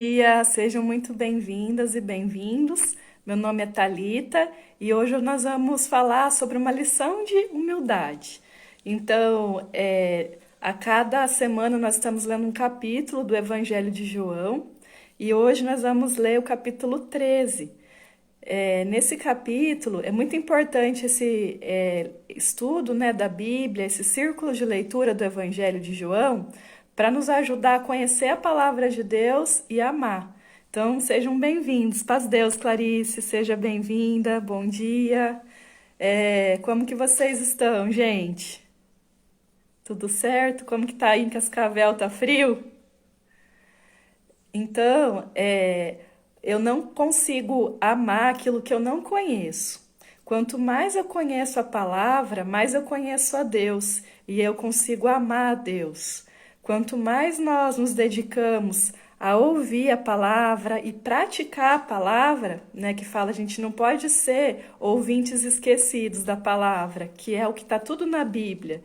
Dia, sejam muito bem-vindas e bem-vindos. Meu nome é Thalita e hoje nós vamos falar sobre uma lição de humildade. Então, a cada semana nós estamos lendo um capítulo do Evangelho de João e hoje nós vamos ler o capítulo 13. Nesse capítulo é muito importante esse estudo, né, da Bíblia, esse círculo de leitura do Evangelho de João, para nos ajudar a conhecer a palavra de Deus e amar. Então, sejam bem-vindos. Paz Deus, Clarice, seja bem-vinda, bom dia. Como que vocês estão, gente? Tudo certo? Como que tá aí em Cascavel? Tá frio? Então, eu não consigo amar aquilo que eu não conheço. Quanto mais eu conheço a palavra, mais eu conheço a Deus e eu consigo amar a Deus. Quanto mais nós nos dedicamos a ouvir a palavra e praticar a palavra, né, que fala a gente não pode ser ouvintes esquecidos da palavra, que é o que está tudo na Bíblia.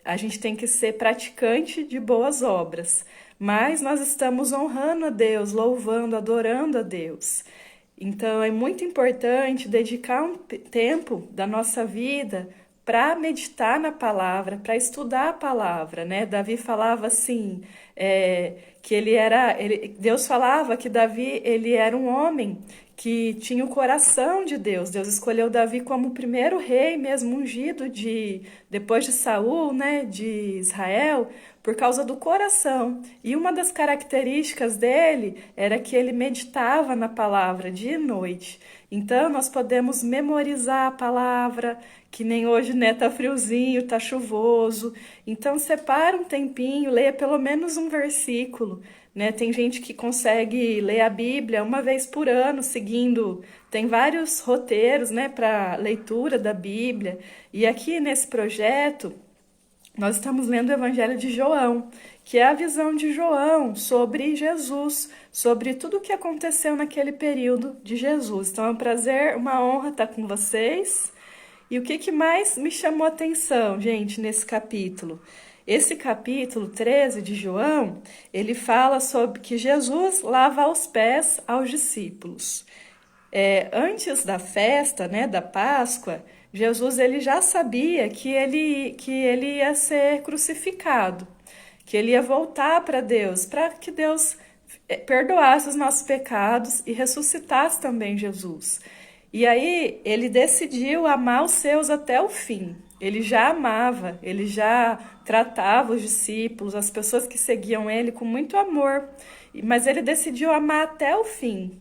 A gente tem que ser praticante de boas obras, mas nós estamos honrando a Deus, louvando, adorando a Deus. Então é muito importante dedicar um tempo da nossa vida para meditar na palavra, para estudar a palavra, né? Davi falava assim, que Deus falava que Davi ele era um homem que tinha o coração de Deus. Deus escolheu Davi como o primeiro rei, mesmo ungido depois de Saul, né, de Israel, por causa do coração. E uma das características dele era que ele meditava na palavra dia e noite. Então, nós podemos memorizar a palavra, que nem hoje, né, tá friozinho, tá chuvoso. Então, separa um tempinho, leia pelo menos um versículo, né? Tem gente que consegue ler a Bíblia uma vez por ano, seguindo. Tem vários roteiros, né, para leitura da Bíblia. E aqui nesse projeto, nós estamos lendo o Evangelho de João, que é a visão de João sobre Jesus, sobre tudo o que aconteceu naquele período de Jesus. Então é um prazer, uma honra estar com vocês. E o que mais me chamou a atenção, gente, nesse capítulo? Esse capítulo 13 de João, ele fala sobre que Jesus lava os pés aos discípulos. Antes da festa, né, da Páscoa, Jesus ele já sabia que ele ia ser crucificado, que ele ia voltar para Deus, para que Deus perdoasse os nossos pecados e ressuscitasse também Jesus. E aí ele decidiu amar os seus até o fim. Ele já amava, ele já tratava os discípulos, as pessoas que seguiam ele com muito amor, mas ele decidiu amar até o fim.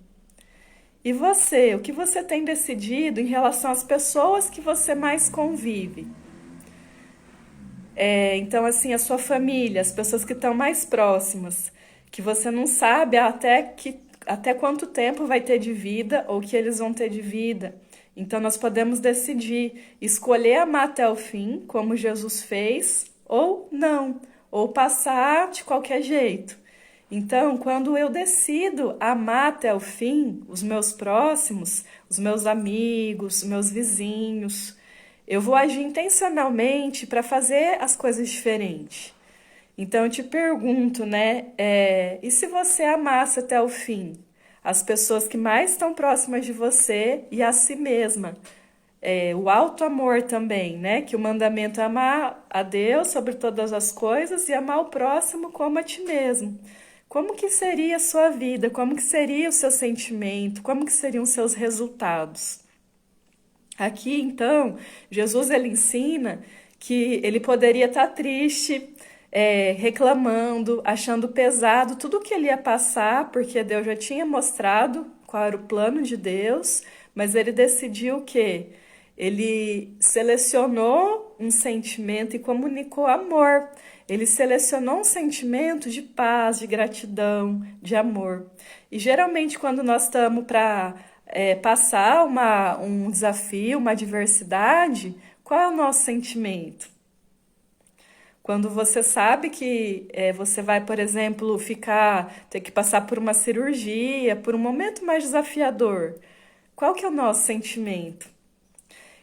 E você, o que você tem decidido em relação às pessoas que você mais convive? Então, assim, a sua família, as pessoas que estão mais próximas, que você não sabe até quanto tempo vai ter de vida ou que eles vão ter de vida. Então, nós podemos decidir escolher amar até o fim, como Jesus fez, ou não, ou passar de qualquer jeito. Então, quando eu decido amar até o fim os meus próximos, os meus amigos, os meus vizinhos, eu vou agir intencionalmente para fazer as coisas diferentes. Então, eu te pergunto, né? E se você amasse até o fim as pessoas que mais estão próximas de você e a si mesma? O alto amor também, né? Que o mandamento é amar a Deus sobre todas as coisas e amar o próximo como a ti mesmo. Como que seria a sua vida? Como que seria o seu sentimento? Como que seriam os seus resultados? Aqui, então, Jesus ele ensina que ele poderia estar triste, reclamando, achando pesado tudo que ele ia passar, porque Deus já tinha mostrado qual era o plano de Deus, mas ele decidiu o quê? Ele selecionou um sentimento e comunicou amor. Ele selecionou um sentimento de paz, de gratidão, de amor. E geralmente, quando nós estamos para passar um desafio, uma adversidade, qual é o nosso sentimento? Quando você sabe que você vai, por exemplo, ter que passar por uma cirurgia, por um momento mais desafiador, qual que é o nosso sentimento?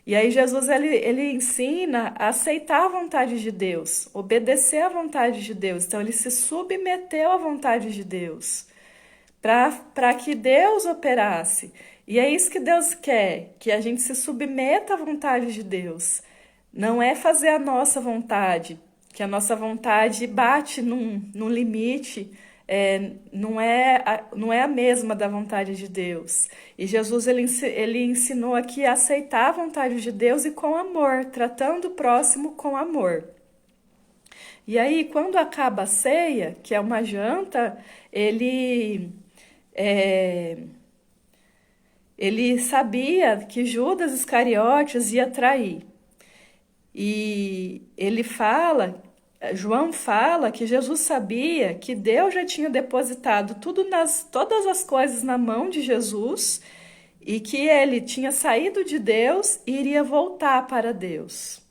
E aí Jesus ele ensina a aceitar a vontade de Deus, obedecer à vontade de Deus. Então ele se submeteu à vontade de Deus. para que Deus operasse. E é isso que Deus quer, que a gente se submeta à vontade de Deus. Não é fazer a nossa vontade, que a nossa vontade bate num limite, não é a mesma da vontade de Deus. E Jesus ele ensinou aqui a aceitar a vontade de Deus e com amor, tratando o próximo com amor. E aí, quando acaba a ceia, que é uma janta, é, ele sabia que Judas Iscariotes ia trair. E João fala que Jesus sabia que Deus já tinha depositado todas as coisas na mão de Jesus e que ele tinha saído de Deus e iria voltar para Deus.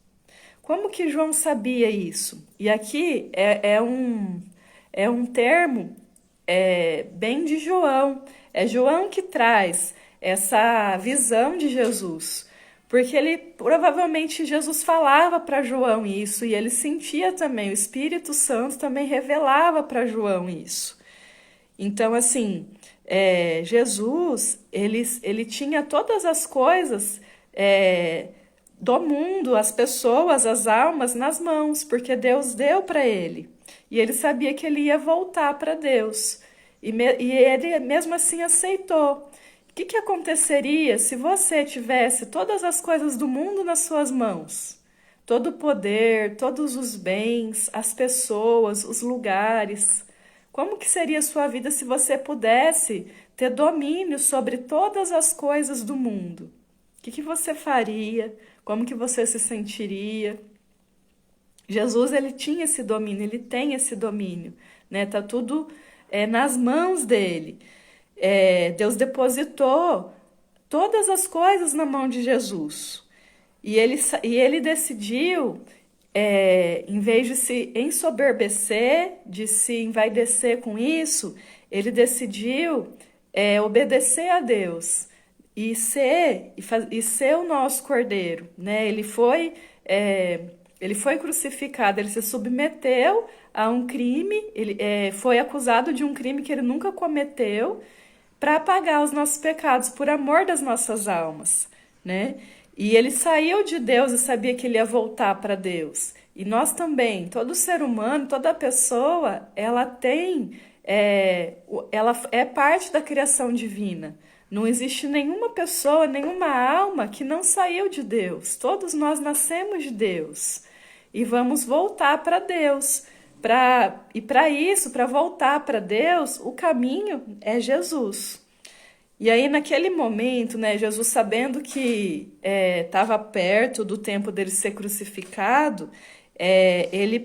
Como que João sabia isso? E aqui é um termo bem de João. É João que traz essa visão de Jesus. Porque provavelmente Jesus falava para João isso e ele sentia também, o Espírito Santo também revelava para João isso. Então, assim, Jesus, ele tinha todas as coisas do mundo, as pessoas, as almas nas mãos, porque Deus deu para ele. E ele sabia que ele ia voltar para Deus. E ele mesmo assim aceitou. O que aconteceria se você tivesse todas as coisas do mundo nas suas mãos? Todo o poder, todos os bens, as pessoas, os lugares. Como que seria a sua vida se você pudesse ter domínio sobre todas as coisas do mundo? O que você faria? Como que você se sentiria? Jesus, ele tinha esse domínio, ele tem esse domínio, né? Tá tudo nas mãos dele. Deus depositou todas as coisas na mão de Jesus. E ele decidiu, em vez de se ensoberbecer, de se envaidecer com isso, ele decidiu obedecer a Deus e ser o nosso cordeiro, né? Ele foi crucificado, ele se submeteu a um crime, ele foi acusado de um crime que ele nunca cometeu, para pagar os nossos pecados por amor das nossas almas, né? E ele saiu de Deus e sabia que ele ia voltar para Deus. E nós também, todo ser humano, toda pessoa, ela é parte da criação divina. Não existe nenhuma pessoa, nenhuma alma que não saiu de Deus. Todos nós nascemos de Deus e vamos voltar para Deus. E para isso, para voltar para Deus, o caminho é Jesus. E aí, naquele momento, né, Jesus, sabendo que estava perto do tempo dele ser crucificado, ele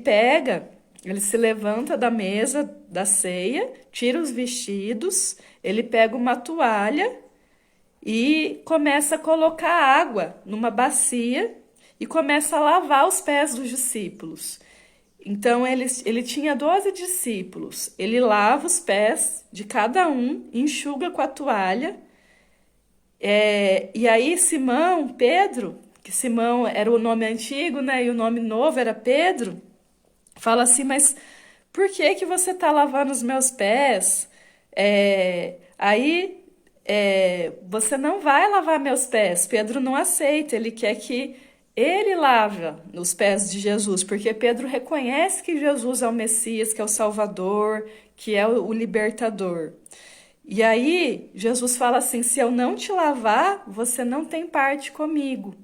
se levanta da mesa da ceia, tira os vestidos, ele pega uma toalha e começa a colocar água numa bacia e começa a lavar os pés dos discípulos. Então, ele tinha 12 discípulos. Ele lava os pés de cada um, enxuga com a toalha. E aí, Pedro, que Simão era o nome antigo, né? E o nome novo era Pedro, fala assim, mas por que você está lavando os meus pés? Você não vai lavar meus pés. Pedro não aceita, ele quer que ele lava os pés de Jesus, porque Pedro reconhece que Jesus é o Messias, que é o Salvador, que é o libertador. E aí, Jesus fala assim, se eu não te lavar, você não tem parte comigo.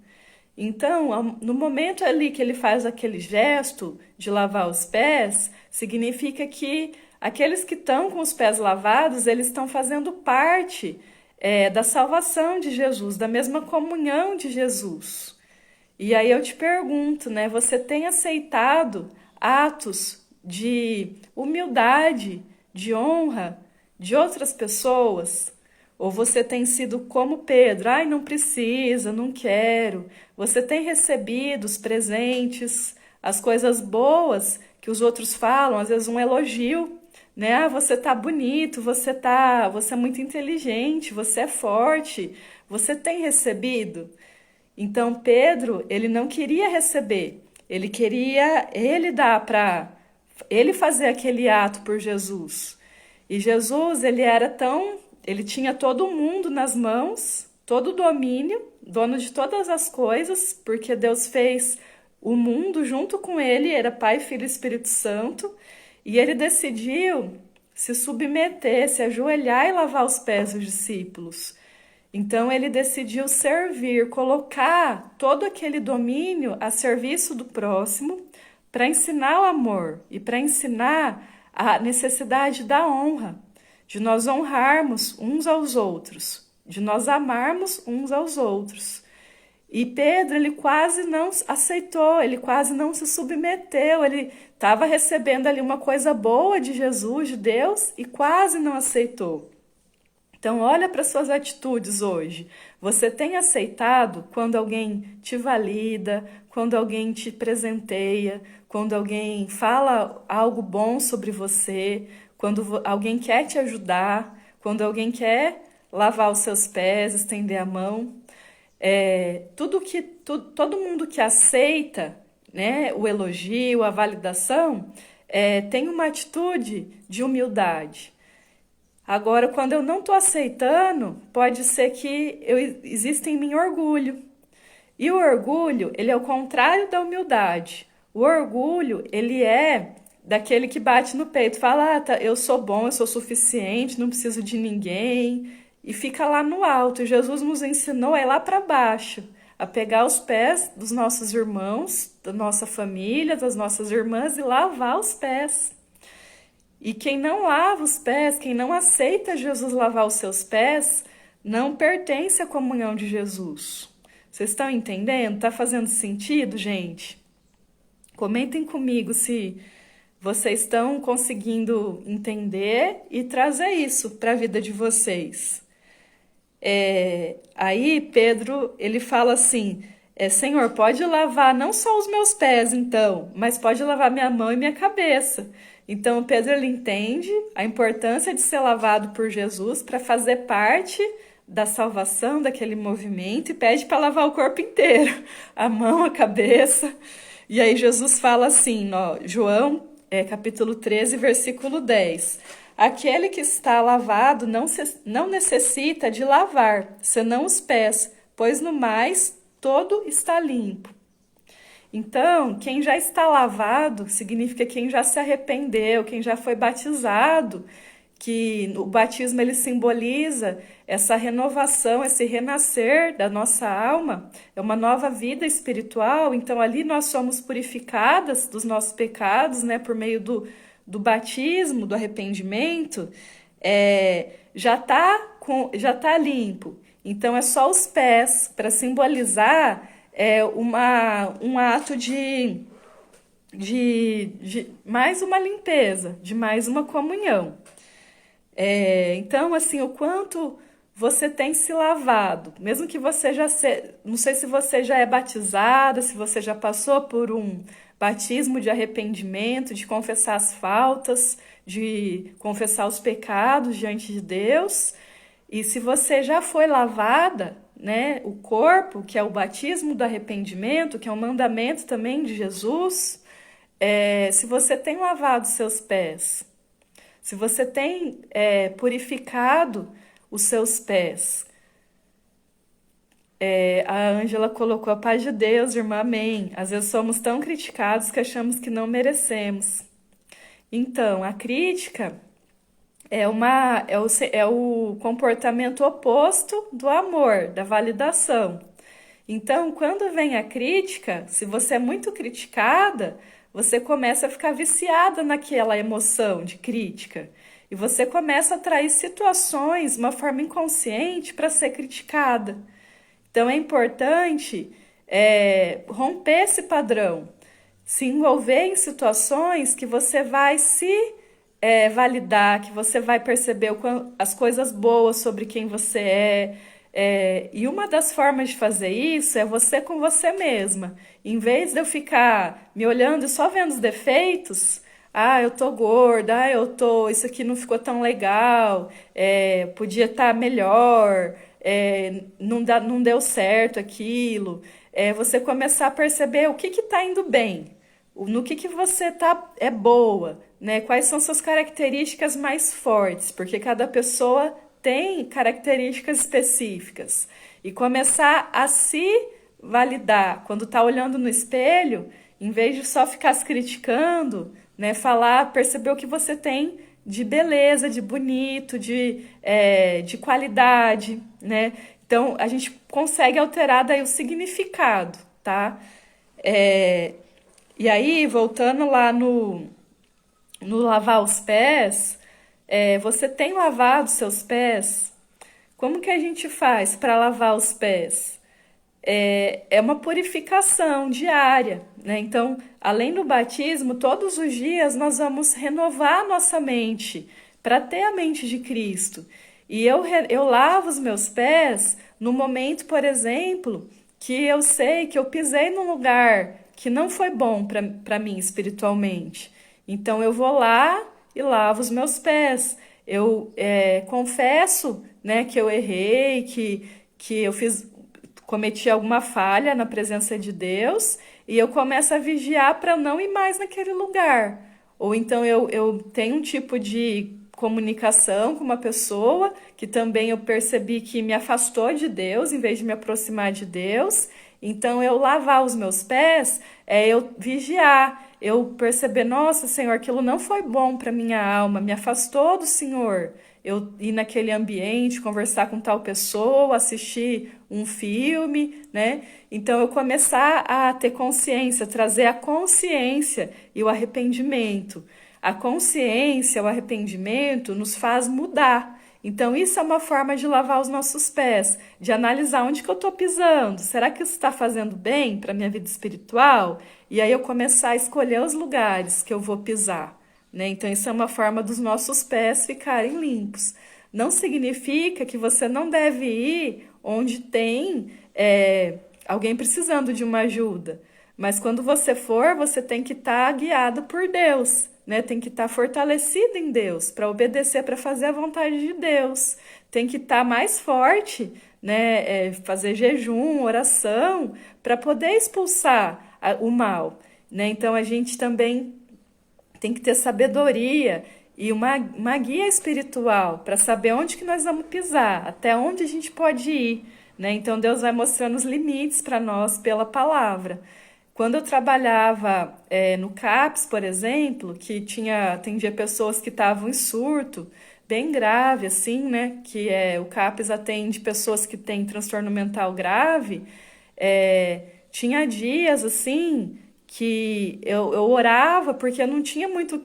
Então, no momento ali que ele faz aquele gesto de lavar os pés, significa que aqueles que estão com os pés lavados, eles estão fazendo parte da salvação de Jesus, da mesma comunhão de Jesus. E aí eu te pergunto, né? Você tem aceitado atos de humildade, de honra de outras pessoas? Ou você tem sido como Pedro? Ai, não precisa, não quero. Você tem recebido os presentes, as coisas boas que os outros falam, às vezes um elogio, né? Ah, você tá bonito, você é muito inteligente, você é forte. Você tem recebido? Então, Pedro, ele não queria receber, ele queria ele dar para ele fazer aquele ato por Jesus. E Jesus, ele tinha todo o mundo nas mãos, todo o domínio, dono de todas as coisas, porque Deus fez o mundo junto com ele, era Pai, Filho e Espírito Santo, e ele decidiu se submeter, se ajoelhar e lavar os pés dos discípulos. Então ele decidiu servir, colocar todo aquele domínio a serviço do próximo para ensinar o amor e para ensinar a necessidade da honra, de nós honrarmos uns aos outros, de nós amarmos uns aos outros. E Pedro, ele quase não aceitou, ele quase não se submeteu, ele estava recebendo ali uma coisa boa de Jesus, de Deus, e quase não aceitou. Então, olha para suas atitudes hoje. Você tem aceitado quando alguém te valida, quando alguém te presenteia, quando alguém fala algo bom sobre você, quando alguém quer te ajudar, quando alguém quer lavar os seus pés, estender a mão? Todo mundo que aceita, né, o elogio, a validação, tem uma atitude de humildade. Agora, quando eu não estou aceitando, pode ser que exista em mim orgulho. E o orgulho, ele é o contrário da humildade. O orgulho, ele é daquele que bate no peito, fala, eu sou bom, eu sou suficiente, não preciso de ninguém, e fica lá no alto. E Jesus nos ensinou a ir lá para baixo, a pegar os pés dos nossos irmãos, da nossa família, das nossas irmãs e lavar os pés. E quem não lava os pés, quem não aceita Jesus lavar os seus pés, não pertence à comunhão de Jesus. Vocês estão entendendo? Tá fazendo sentido, gente? Comentem comigo se vocês estão conseguindo entender e trazer isso para a vida de vocês. Aí Pedro, ele fala assim, Senhor, pode lavar não só os meus pés, então, mas pode lavar minha mão e minha cabeça. Então, Pedro, ele entende a importância de ser lavado por Jesus para fazer parte da salvação, daquele movimento, e pede para lavar o corpo inteiro, a mão, a cabeça. E aí Jesus fala assim, João, capítulo 13, versículo 10. Aquele que está lavado não necessita de lavar, senão os pés, pois no mais todo está limpo. Então, quem já está lavado significa quem já se arrependeu, quem já foi batizado, que o batismo ele simboliza essa renovação, esse renascer da nossa alma, é uma nova vida espiritual. Então ali nós somos purificadas dos nossos pecados, né, por meio do batismo, do arrependimento, já tá limpo. Então é só os pés para simbolizar um ato de mais uma limpeza, de mais uma comunhão. Então, assim, o quanto você tem se lavado, mesmo que você não sei se você já é batizada, se você já passou por um batismo de arrependimento, de confessar as faltas, de confessar os pecados diante de Deus, e se você já foi lavada, né, o corpo, que é o batismo do arrependimento, que é um mandamento também de Jesus, se você tem lavado seus pés, se você tem purificado os seus pés. A Ângela colocou a paz de Deus, irmã, amém. Às vezes somos tão criticados que achamos que não merecemos. Então, a crítica é o comportamento oposto do amor, da validação. Então, quando vem a crítica, se você é muito criticada, você começa a ficar viciada naquela emoção de crítica. E você começa a atrair situações de uma forma inconsciente para ser criticada. Então, é importante romper esse padrão, se envolver em situações que você vai se validar, que você vai perceber as coisas boas sobre quem você e uma das formas de fazer isso é você com você mesma. Em vez de eu ficar me olhando e só vendo os defeitos, eu tô gorda, isso aqui não ficou tão legal, podia estar melhor, não deu certo aquilo. Você começar a perceber o que está indo bem, no que você é boa, né? Quais são suas características mais fortes, porque cada pessoa tem características específicas. E começar a se validar quando está olhando no espelho, em vez de só ficar se criticando, né? Falar, perceber o que você tem de beleza, de bonito, de qualidade, né? Então, a gente consegue alterar daí o significado, tá? É, e aí, voltando lá no lavar os pés, você tem lavado seus pés? Como que a gente faz para lavar os pés? É uma purificação diária, né? Então, além do batismo, todos os dias nós vamos renovar a nossa mente para ter a mente de Cristo. E eu lavo os meus pés no momento, por exemplo, que eu sei que eu pisei num lugar que não foi bom para mim espiritualmente. Então, eu vou lá e lavo os meus pés. Eu confesso, né, que eu errei, que eu cometi alguma falha na presença de Deus e eu começo a vigiar para não ir mais naquele lugar. Ou então eu tenho um tipo de comunicação com uma pessoa que também eu percebi que me afastou de Deus em vez de me aproximar de Deus. Então eu lavar os meus pés é eu vigiar, eu perceber, nossa, Senhor, aquilo não foi bom para minha alma, me afastou do Senhor. Eu ir naquele ambiente, conversar com tal pessoa, assistir um filme, né? Então eu começar a ter consciência, trazer a consciência e o arrependimento. A consciência, o arrependimento nos faz mudar. Então isso é uma forma de lavar os nossos pés, de analisar onde que eu estou pisando. Será que isso está fazendo bem para a minha vida espiritual? E aí eu começar a escolher os lugares que eu vou pisar. Né? Então, isso é uma forma dos nossos pés ficarem limpos. Não significa que você não deve ir onde tem alguém precisando de uma ajuda. Mas quando você for, você tem que estar guiado por Deus, né? Tem que estar fortalecido em Deus para obedecer, para fazer a vontade de Deus. Tem que estar mais forte, né? Fazer jejum, oração, para poder expulsar o mal. Né? Então, a gente também tem que ter sabedoria e uma guia espiritual para saber onde que nós vamos pisar, até onde a gente pode ir, né? Então Deus vai mostrando os limites para nós pela palavra. Quando eu trabalhava no CAPS, por exemplo, que atendia pessoas que estavam em surto, bem grave, assim, né? O CAPS atende pessoas que têm transtorno mental grave. Tinha dias, assim, que eu orava porque eu não tinha muito...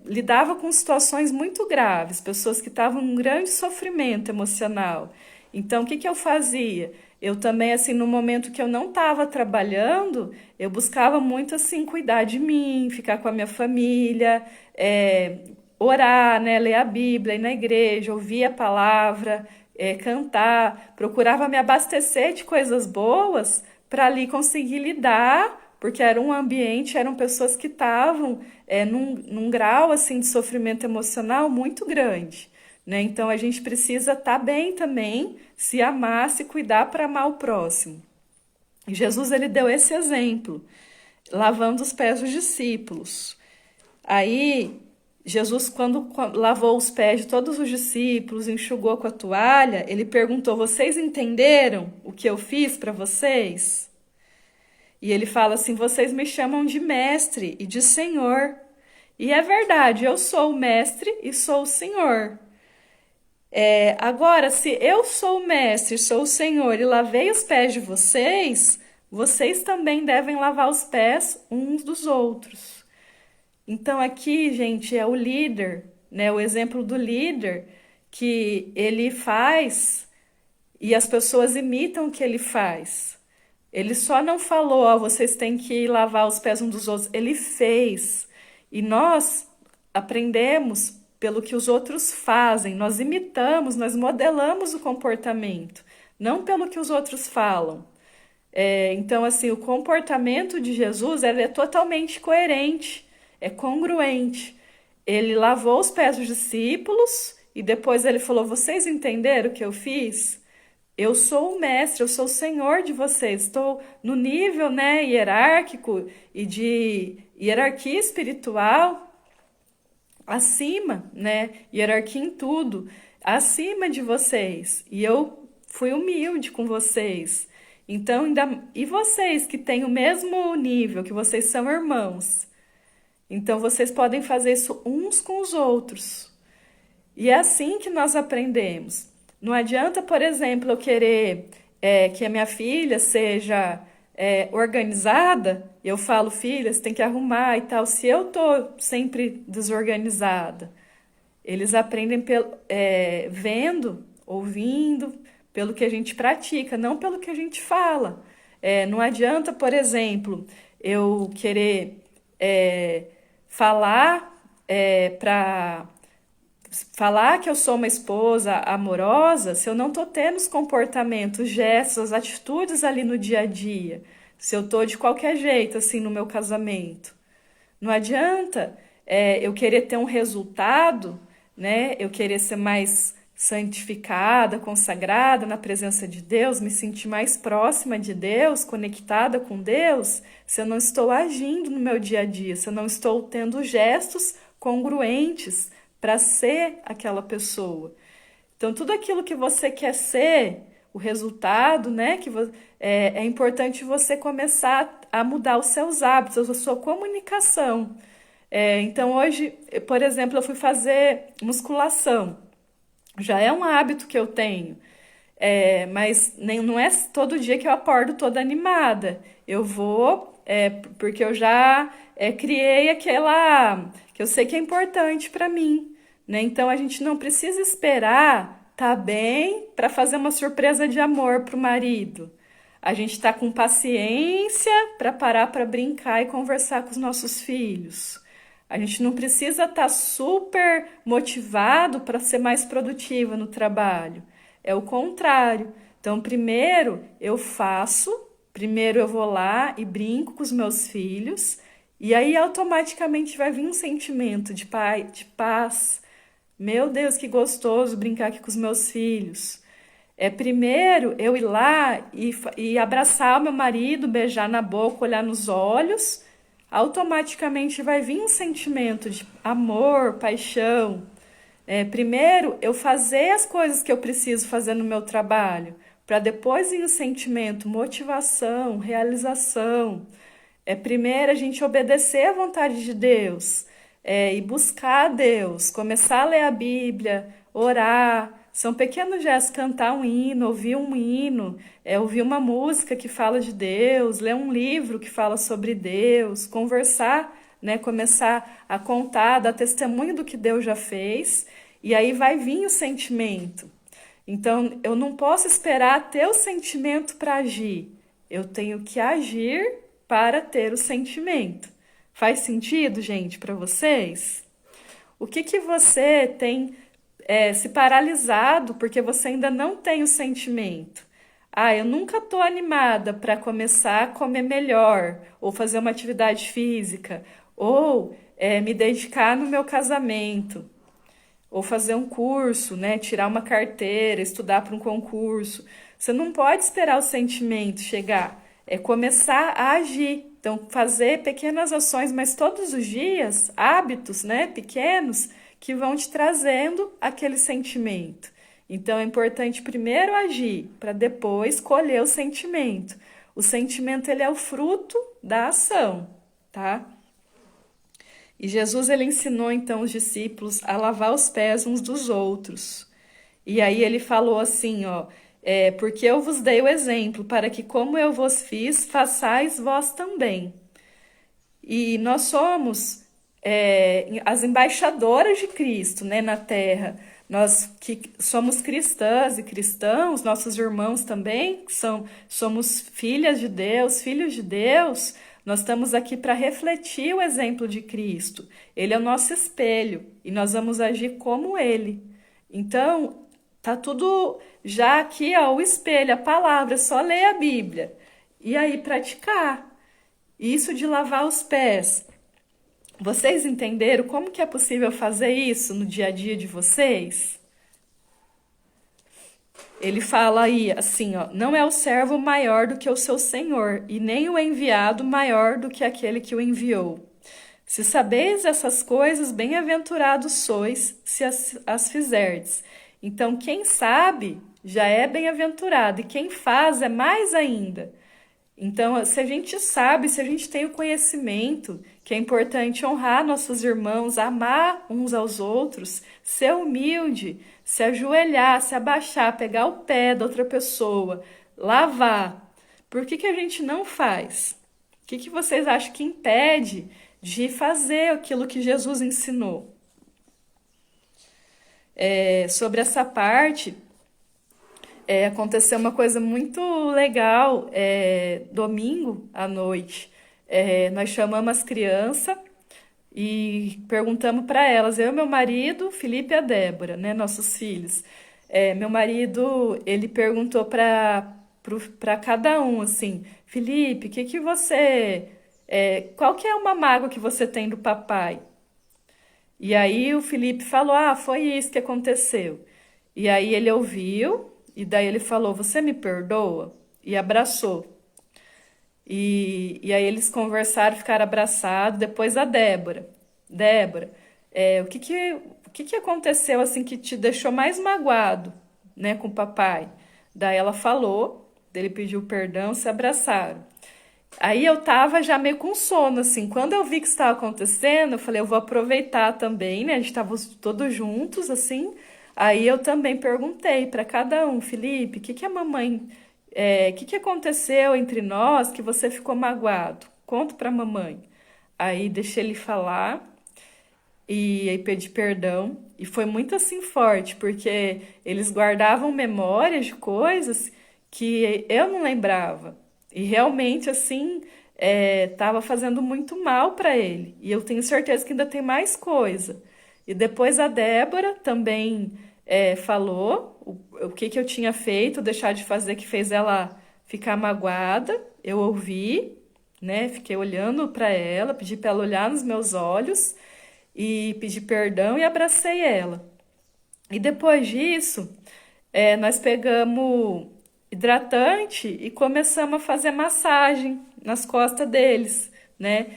lidava com situações muito graves, pessoas que estavam em um grande sofrimento emocional. Então, o que eu fazia? Eu também, assim, no momento que eu não estava trabalhando, eu buscava muito, assim, cuidar de mim, ficar com a minha família, orar, né, ler a Bíblia, ir na igreja, ouvir a palavra, cantar, procurava me abastecer de coisas boas para ali conseguir lidar, porque era um ambiente, eram pessoas que estavam num grau assim de sofrimento emocional muito grande, né? Então a gente precisa estar bem também, se amar, se cuidar para amar o próximo. E Jesus ele deu esse exemplo, lavando os pés dos discípulos. Aí Jesus, quando lavou os pés de todos os discípulos, enxugou com a toalha, ele perguntou: vocês entenderam o que eu fiz para vocês? E ele fala assim: vocês me chamam de mestre e de senhor. E é verdade, eu sou o mestre e sou o senhor. Agora, se eu sou o mestre, sou o senhor e lavei os pés de vocês, vocês também devem lavar os pés uns dos outros. Então aqui, gente, é o líder, né? O exemplo do líder que ele faz e as pessoas imitam o que ele faz. Ele só não falou, ó, vocês têm que lavar os pés uns dos outros. Ele fez. E nós aprendemos pelo que os outros fazem. Nós imitamos, nós modelamos o comportamento, não pelo que os outros falam. Então, assim, o comportamento de Jesus ele é totalmente coerente, é congruente. Ele lavou os pés dos discípulos e depois ele falou: vocês entenderam o que eu fiz? Eu sou o mestre, eu sou o senhor de vocês. Estou no nível, né, hierárquico e de hierarquia espiritual acima, né? Hierarquia em tudo, acima de vocês. E eu fui humilde com vocês. Então, e vocês que têm o mesmo nível, que vocês são irmãos. Então, vocês podem fazer isso uns com os outros. E é assim que nós aprendemos. Não adianta, por exemplo, eu querer que a minha filha seja organizada. Eu falo, filha, você tem que arrumar e tal. Se eu tô sempre desorganizada, eles aprendem vendo, ouvindo, pelo que a gente pratica, não pelo que a gente fala. Não adianta, por exemplo, eu querer falar para falar que eu sou uma esposa amorosa se eu não tô tendo os comportamentos, gestos, as atitudes ali no dia a dia. Se eu tô de qualquer jeito, assim, no meu casamento. Não adianta eu querer ter um resultado, né? Eu querer ser mais santificada, consagrada na presença de Deus, me sentir mais próxima de Deus, conectada com Deus, se eu não estou agindo no meu dia a dia, se eu não estou tendo gestos congruentes para ser aquela pessoa. Então, tudo aquilo que você quer ser, o resultado, né, é importante você começar a mudar os seus hábitos, a sua comunicação. Então, hoje, por exemplo, eu fui fazer musculação. Já é um hábito que eu tenho, mas não é todo dia que eu acordo toda animada. Eu vou, porque eu já criei aquela que eu sei que é importante para mim, né? Então a gente não precisa esperar tá bem para fazer uma surpresa de amor pro marido. A gente tá com paciência para parar para brincar e conversar com os nossos filhos. A gente não precisa estar super motivado para ser mais produtiva no trabalho. É o contrário. Então, primeiro eu vou lá e brinco com os meus filhos, e aí automaticamente vai vir um sentimento de paz. Meu Deus, que gostoso brincar aqui com os meus filhos. Primeiro eu ir lá e abraçar o meu marido, beijar na boca, olhar nos olhos, automaticamente vai vir um sentimento de amor, paixão. Primeiro eu fazer as coisas que eu preciso fazer no meu trabalho, para depois vir o sentimento, motivação, realização. Primeiro a gente obedecer à vontade de Deus, e buscar a Deus, começar a ler a Bíblia, orar. São pequenos gestos, cantar um hino, ouvir uma música que fala de Deus, ler um livro que fala sobre Deus, conversar, né, começar a contar, dar testemunho do que Deus já fez, e aí vai vir o sentimento. Então, eu não posso esperar ter o sentimento para agir. Eu tenho que agir para ter o sentimento. Faz sentido, gente, para vocês? O que você tem se paralisado porque você ainda não tem o sentimento? Eu nunca estou animada para começar a comer melhor, ou fazer uma atividade física, ou me dedicar no meu casamento, ou fazer um curso, né? Tirar uma carteira, estudar para um concurso. Você não pode esperar o sentimento chegar, é começar a agir. Então, fazer pequenas ações, mas todos os dias, hábitos, né, pequenos, que vão te trazendo aquele sentimento. Então, é importante primeiro agir, para depois colher o sentimento. O sentimento, ele é o fruto da ação, tá? E Jesus, ele ensinou, então, os discípulos a lavar os pés uns dos outros. E aí ele falou assim, ó, porque eu vos dei o exemplo, para que como eu vos fiz, façais vós também. E nós somos as embaixadoras de Cristo, né, na Terra. Nós que somos cristãs e cristãos, nossos irmãos também, somos filhas de Deus, filhos de Deus, nós estamos aqui para refletir o exemplo de Cristo. Ele é o nosso espelho e nós vamos agir como Ele. Então, tá tudo já aqui, ó, o espelho, a palavra, é só ler a Bíblia e aí praticar. Isso de lavar os pés. Vocês entenderam como que é possível fazer isso no dia a dia de vocês? Ele fala aí assim, ó, não é o servo maior do que o seu senhor, e nem o enviado maior do que aquele que o enviou. Se sabeis essas coisas, bem-aventurados sois, se as fizerdes. Então, quem sabe já é bem-aventurado, e quem faz é mais ainda. Então, se a gente sabe, se a gente tem o conhecimento que é importante honrar nossos irmãos, amar uns aos outros, ser humilde, se ajoelhar, se abaixar, pegar o pé da outra pessoa, lavar, por que que a gente não faz? O que que vocês acham que impede de fazer aquilo que Jesus ensinou? Sobre essa parte, aconteceu uma coisa muito legal domingo à noite. Nós chamamos as crianças e perguntamos para elas, eu, meu marido, Felipe e a Débora, né, nossos filhos. Meu marido, ele perguntou para cada um, assim, Felipe, que você... qual que é uma mágoa que você tem do papai? E aí o Felipe falou, foi isso que aconteceu. E aí ele ouviu, e daí ele falou, você me perdoa? E abraçou. E aí eles conversaram, ficaram abraçados. Depois a Débora. Débora, o que aconteceu assim que te deixou mais magoado, né, com o papai? Daí ela falou, ele pediu perdão, se abraçaram. Aí eu tava já meio com sono, assim. Quando eu vi que isso estava acontecendo, eu falei, eu vou aproveitar também, né? A gente tava todos juntos, assim. Aí eu também perguntei para cada um, Felipe, o que que a mamãe, que aconteceu entre nós que você ficou magoado? Conta para a mamãe. Aí deixei ele falar e aí pedi perdão. E foi muito assim forte, porque eles guardavam memórias de coisas que eu não lembrava. E realmente, assim, estava fazendo muito mal para ele. E eu tenho certeza que ainda tem mais coisa. E depois a Débora também falou o que eu tinha feito, deixar de fazer, que fez ela ficar magoada. Eu ouvi, né? Fiquei olhando para ela, pedi para ela olhar nos meus olhos e pedi perdão e abracei ela. E depois disso, nós pegamos hidratante e começamos a fazer massagem nas costas deles, né?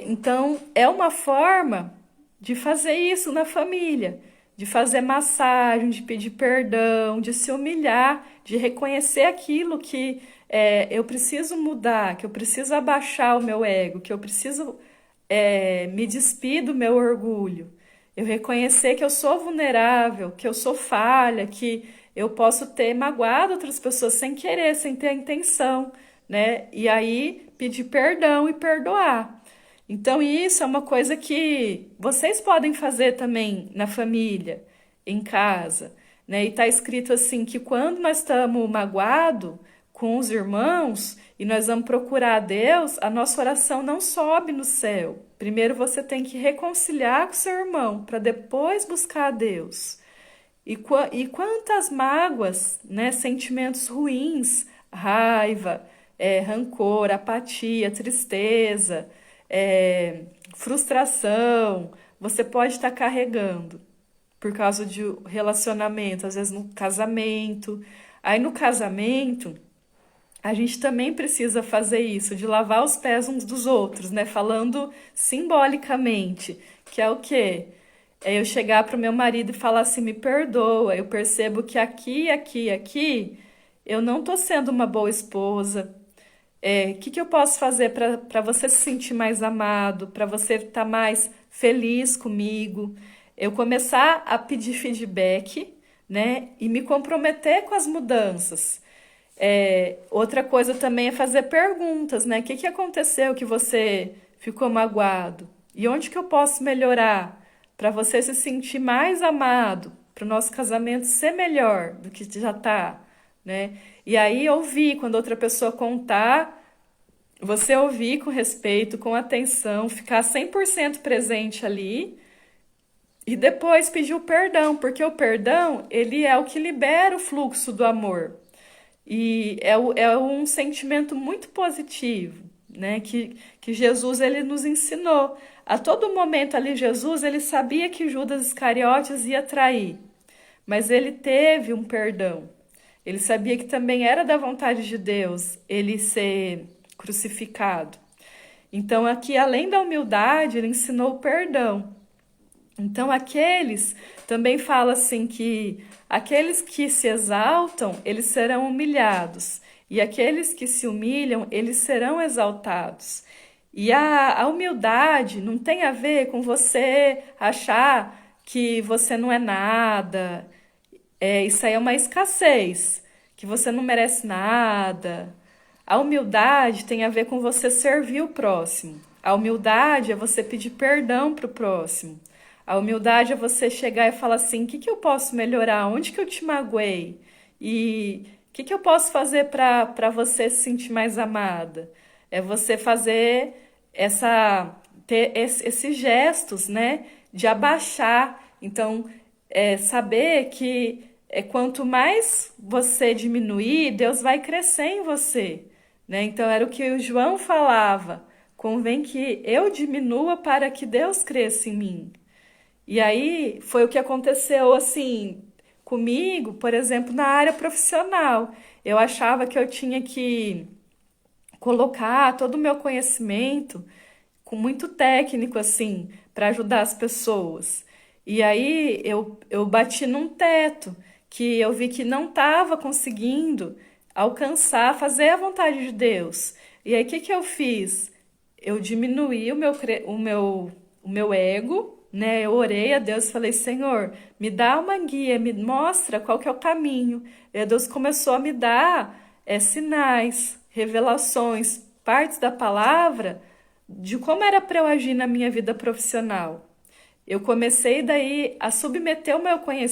Então, é uma forma de fazer isso na família, de fazer massagem, de pedir perdão, de se humilhar, de reconhecer aquilo que eu preciso mudar, que eu preciso abaixar o meu ego, que eu preciso me despir do meu orgulho. Eu reconhecer que eu sou vulnerável, que eu sou falha, que eu posso ter magoado outras pessoas sem querer, sem ter a intenção, né? E aí pedir perdão e perdoar. Então isso é uma coisa que vocês podem fazer também na família, em casa, né? E tá escrito assim que quando nós estamos magoados com os irmãos e nós vamos procurar a Deus, a nossa oração não sobe no céu. Primeiro você tem que reconciliar com seu irmão para depois buscar a Deus. E quantas mágoas, né, sentimentos ruins, raiva, rancor, apatia, tristeza, frustração, você pode estar carregando por causa de relacionamento, às vezes no casamento. Aí no casamento, a gente também precisa fazer isso, de lavar os pés uns dos outros, né? Falando simbolicamente, que é o quê? É eu chegar para o meu marido e falar assim, me perdoa, eu percebo que aqui, eu não estou sendo uma boa esposa. Que eu posso fazer para você se sentir mais amado, para você estar mais feliz comigo? Eu começar a pedir feedback, né? E me comprometer com as mudanças. Outra coisa também é fazer perguntas, né? O que aconteceu que você ficou magoado? E onde que eu posso melhorar para você se sentir mais amado, para o nosso casamento ser melhor do que já está, né? E aí ouvir, quando outra pessoa contar, você ouvir com respeito, com atenção, ficar 100% presente ali e depois pedir o perdão, porque o perdão, ele é o que libera o fluxo do amor. E é um sentimento muito positivo, né? Que Jesus ele nos ensinou. A todo momento ali, Jesus ele sabia que Judas Iscariotes ia trair. mas ele teve um perdão. Ele sabia que também era da vontade de Deus ele ser crucificado. Então, aqui, além da humildade, ele ensinou o perdão. Então, aqueles também fala assim que aqueles que se exaltam, eles serão humilhados, e aqueles que se humilham, eles serão exaltados. E a humildade não tem a ver com você achar que você não é nada. Isso aí é uma escassez, que você não merece nada. A humildade tem a ver com você servir o próximo. A humildade é você pedir perdão para o próximo. A humildade é você chegar e falar assim: o que que eu posso melhorar? Onde que eu te magoei? E o que que eu posso fazer para você se sentir mais amada? É você fazer ter esses gestos, né, de abaixar. Então, saber que quanto mais você diminuir, Deus vai crescer em você, né? Então, era o que o João falava: convém que eu diminua para que Deus cresça em mim. E aí foi o que aconteceu assim comigo, por exemplo, na área profissional. Eu achava que eu tinha que colocar todo o meu conhecimento com muito técnico assim para ajudar as pessoas. E aí eu bati num teto que eu vi que não estava conseguindo alcançar, fazer a vontade de Deus. E aí o que que eu fiz? Eu diminuí o meu ego, né? Eu orei a Deus e falei: Senhor, me dá uma guia, me mostra qual que é o caminho. E aí Deus começou a me dar sinais, revelações, partes da palavra de como era para eu agir na minha vida profissional. Eu comecei daí a submeter o meu conhecimento